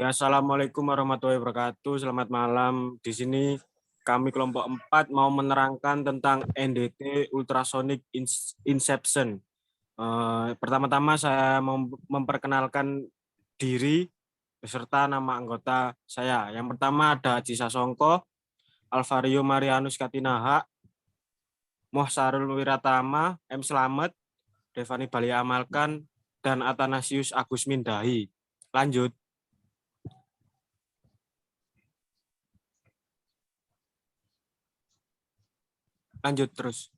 Ya, Assalamualaikum warahmatullahi wabarakatuh. Selamat malam. Di sini kami kelompok 4 mau menerangkan tentang NDT Ultrasonic Inception. Pertama-tama saya mau memperkenalkan diri beserta nama anggota saya. Yang pertama ada Haji Sasongko, Alvario Marianus Katinaha, Mohsarul Wiratama, M. Slamet, Devani Balia Amalkan, dan Athanasius Agus Mindahi. Lanjut. Lanjut terus.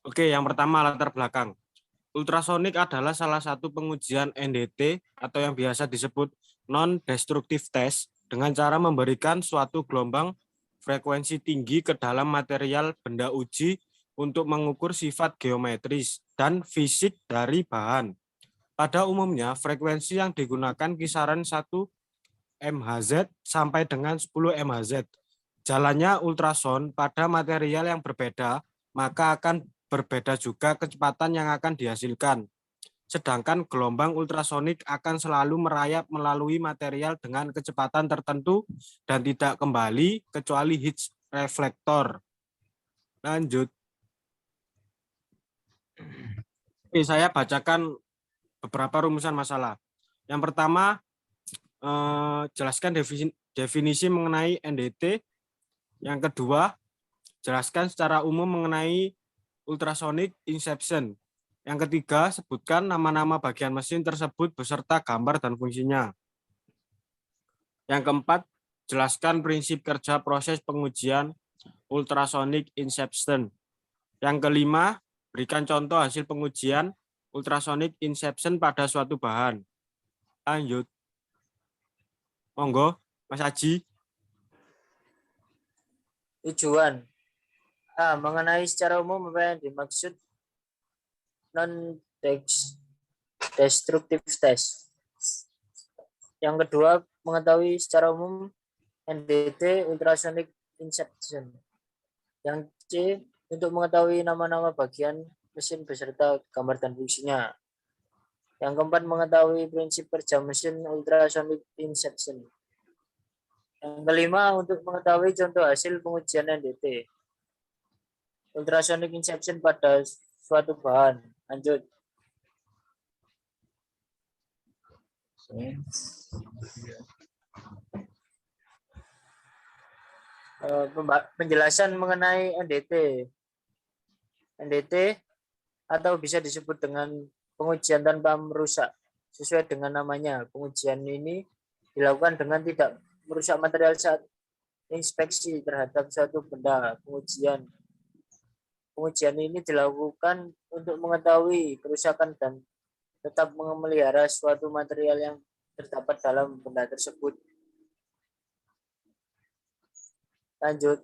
Oke, yang pertama latar belakang. Ultrasonik adalah salah satu pengujian NDT atau yang biasa disebut non-destructive test dengan cara memberikan suatu gelombang frekuensi tinggi ke dalam material benda uji untuk mengukur sifat geometris dan fisik dari bahan. Pada umumnya, frekuensi yang digunakan kisaran 1 MHz sampai dengan 10 MHz. Jalannya ultrason pada material yang berbeda, maka akan berbeda juga kecepatan yang akan dihasilkan. Sedangkan gelombang ultrasonik akan selalu merayap melalui material dengan kecepatan tertentu dan tidak kembali kecuali Higgs reflektor. Lanjut. Oke, saya bacakan beberapa rumusan masalah. Yang pertama, jelaskan definisi mengenai NDT. Yang kedua, jelaskan secara umum mengenai ultrasonic inception. Yang ketiga, sebutkan nama-nama bagian mesin tersebut beserta gambar dan fungsinya. Yang keempat, jelaskan prinsip kerja proses pengujian ultrasonic inception. Yang kelima, berikan contoh hasil pengujian ultrasonic inception pada suatu bahan. Lanjut. Monggo, Mas Haji. Tujuan. Mengenai secara umum apa yang dimaksud non-destructive test. Yang kedua, mengetahui secara umum NDT ultrasonic inception. Yang C, untuk mengetahui nama-nama bagian mesin beserta gambar dan fungsinya. Yang keempat, mengetahui prinsip kerja mesin ultrasonic inception. Yang kelima, untuk mengetahui contoh hasil pengujian NDT ultrasonic inception pada suatu bahan. Lanjut. Penjelasan mengenai NDT. NDT atau bisa disebut dengan pengujian tanpa merusak. Sesuai dengan namanya, pengujian ini dilakukan dengan tidak merusak material saat inspeksi terhadap suatu benda. Pengujian ini dilakukan untuk mengetahui kerusakan dan tetap memelihara suatu material yang terdapat dalam benda tersebut. Lanjut.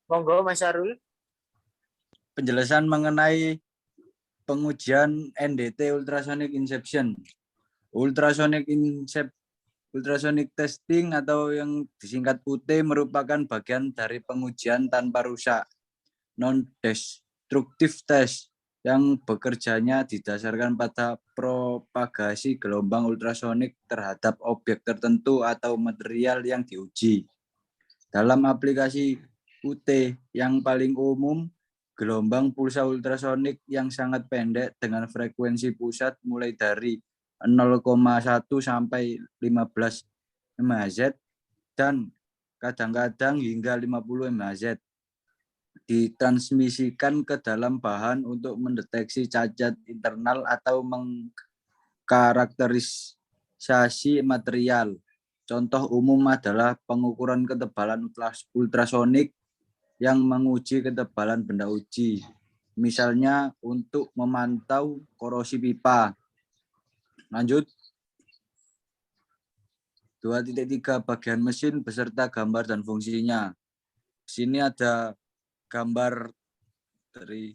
Monggo Mas Arul. Penjelasan mengenai pengujian NDT ultrasonic inception. Ultrasonic testing atau yang disingkat UT merupakan bagian dari pengujian tanpa rusak non-destructive test yang bekerjanya didasarkan pada propagasi gelombang ultrasonik terhadap objek tertentu atau material yang diuji. Dalam aplikasi UT yang paling umum, gelombang pulsa ultrasonik yang sangat pendek dengan frekuensi pusat mulai dari 0,1 sampai 15 MHz dan kadang-kadang hingga 50 MHz ditransmisikan ke dalam bahan untuk mendeteksi cacat internal atau mengkarakterisasi material. Contoh umum adalah pengukuran ketebalan ultrasonik yang menguji ketebalan benda uji, misalnya untuk memantau korosi pipa. Lanjut. 2.3 bagian mesin beserta gambar dan fungsinya. Di sini ada gambar dari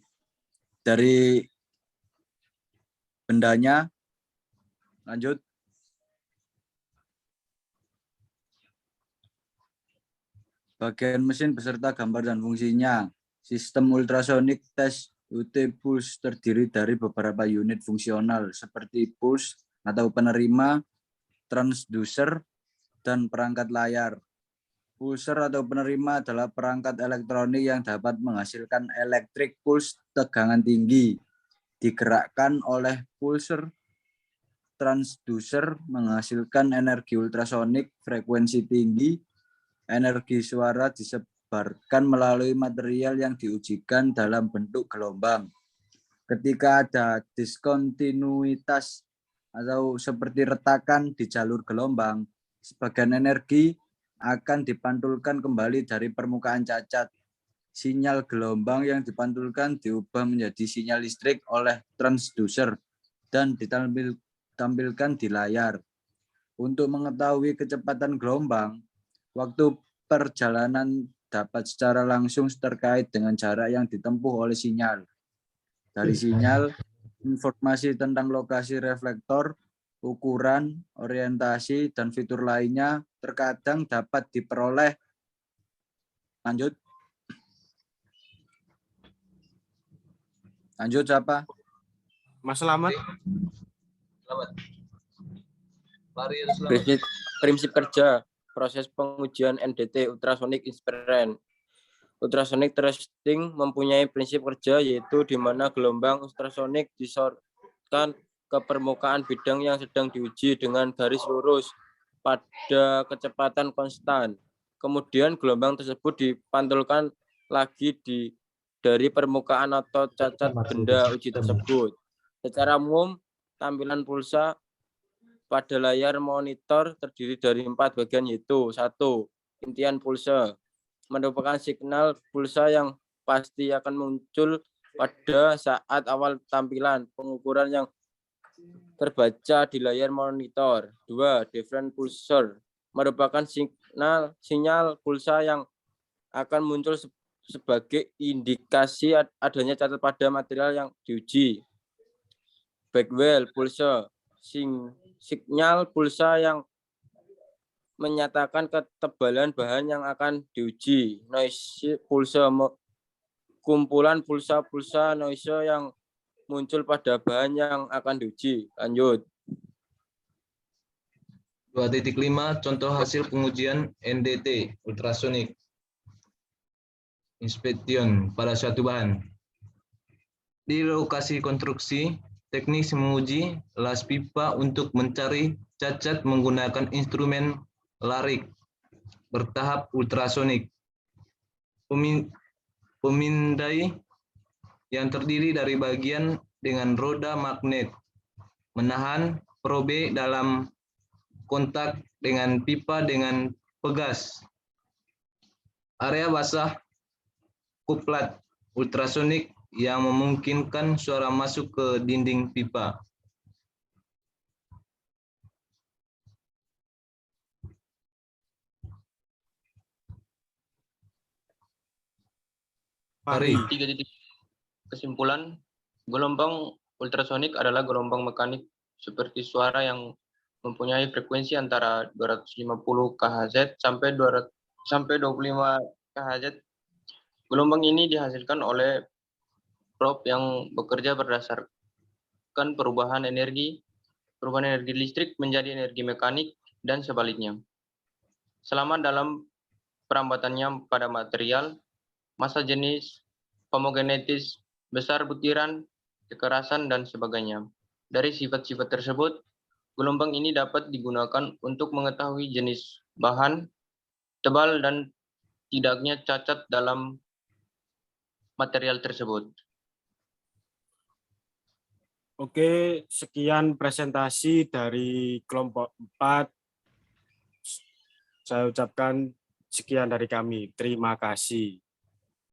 bendanya. Lanjut. Bagian mesin beserta gambar dan fungsinya. Sistem ultrasonic test UT Pulse terdiri dari beberapa unit fungsional seperti pulse atau penerima, transducer, dan perangkat layar. Pulser atau penerima adalah perangkat elektronik yang dapat menghasilkan electric pulse tegangan tinggi. Digerakkan oleh pulser, transducer menghasilkan energi ultrasonik frekuensi tinggi. Energi suara disebarkan melalui material yang diujikan dalam bentuk gelombang. Ketika ada diskontinuitas atau seperti retakan di jalur gelombang, sebagian energi akan dipantulkan kembali dari permukaan cacat. Sinyal gelombang yang dipantulkan diubah menjadi sinyal listrik oleh transducer dan ditampilkan di layar. Untuk mengetahui kecepatan gelombang, waktu perjalanan dapat secara langsung terkait dengan jarak yang ditempuh oleh sinyal. Dari sinyal, informasi tentang lokasi reflektor, ukuran, orientasi, dan fitur lainnya terkadang dapat diperoleh. Lanjut. Lanjut siapa? Mas Selamat. Selamat. Prinsip kerja proses pengujian NDT ultrasonic interference. Ultrasonic testing mempunyai prinsip kerja yaitu di mana gelombang ultrasonik disorotkan ke permukaan bidang yang sedang diuji dengan garis lurus pada kecepatan konstan. Kemudian gelombang tersebut dipantulkan lagi dari permukaan atau cacat benda uji tersebut. Secara umum, tampilan pulsa pada layar monitor terdiri dari 4 bagian yaitu 1. Intian pulsa merupakan signal pulsa yang pasti akan muncul pada saat awal tampilan pengukuran yang terbaca di layar monitor. 2. Different pulsar merupakan sinyal pulsa yang akan muncul sebagai indikasi adanya cacat pada material yang diuji. Backwell pulsa sinyal pulsa yang menyatakan ketebalan bahan yang akan diuji. Noise pulsa kumpulan pulsa noise yang muncul pada bahan yang akan diuji. Lanjut. 2.5 contoh hasil pengujian NDT ultrasonic inspection pada suatu bahan. Di lokasi konstruksi, teknis menguji las pipa untuk mencari cacat menggunakan instrumen larik bertahap ultrasonik. Pemindai yang terdiri dari bagian dengan roda magnet menahan probe dalam kontak dengan pipa dengan pegas. Area basah kuplat ultrasonik yang memungkinkan suara masuk ke dinding pipa. Hari 3 kesimpulan, gelombang ultrasonik adalah gelombang mekanik seperti suara yang mempunyai frekuensi antara 250 kHz sampai 25 kHz. Gelombang ini dihasilkan oleh probe yang bekerja berdasarkan perubahan energi listrik menjadi energi mekanik dan sebaliknya. Selama dalam perambatannya pada material, massa jenis, homogenetis, besar butiran, kekerasan, dan sebagainya. Dari sifat-sifat tersebut, gelombang ini dapat digunakan untuk mengetahui jenis bahan, tebal dan tidaknya cacat dalam material tersebut. Oke, sekian presentasi dari kelompok 4. Saya ucapkan sekian dari kami. Terima kasih.